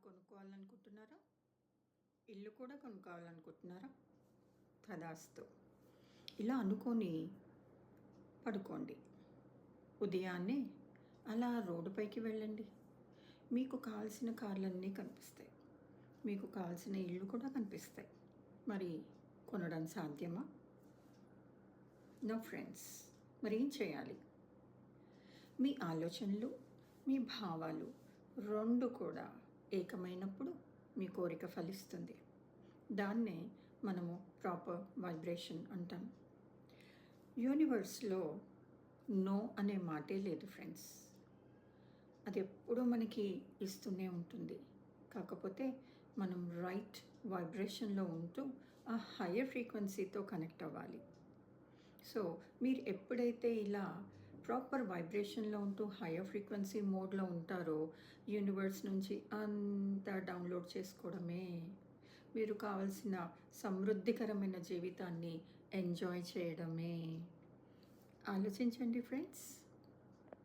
కొనుక్కోవాలనుకుంటున్నారా? ఇల్లు కూడా కొనుక్కోవాలనుకుంటున్నారా? తదాస్తు. ఇలా అనుకోని పడుకోండి. ఉదయాన్నే అలా రోడ్డుపైకి వెళ్ళండి. మీకు కావాల్సిన కార్లన్నీ కనిపిస్తాయి. మీకు కావాల్సిన ఇళ్ళు కూడా కనిపిస్తాయి. మరి కొనడం సాధ్యమా? No friends. మరేం చేయాలి? మీ ఆలోచనలు, మీ భావాలు 2 కూడా ఏకమైనప్పుడు మీ కోరిక ఫలిస్తుంది. దాన్నే మనము ప్రాపర్ వైబ్రేషన్ అంటాం. యూనివర్స్‌లో నో అనే మాటే లేదు ఫ్రెండ్స్. అది ఎప్పుడూ మనకి ఇస్తూనే ఉంటుంది. కాకపోతే మనం రైట్ వైబ్రేషన్‌లో ఉంటూ ఆ హయ్యర్ ఫ్రీక్వెన్సీతో కనెక్ట్ అవ్వాలి. సో, మీరు ఎప్పుడైతే ఇలా ప్రాపర్ వైబ్రేషన్‌లో ఉంటూ హయ్యర్ ఫ్రీక్వెన్సీ మోడ్‌లో ఉంటారో, యూనివర్స్ నుంచి అంతా డౌన్‌లోడ్ చేసుకోవడమే. మీరు కావాల్సిన సమృద్ధికరమైన జీవితాన్ని ఎంజాయ్ చేయడమే. ఆలోచించండి ఫ్రెండ్స్.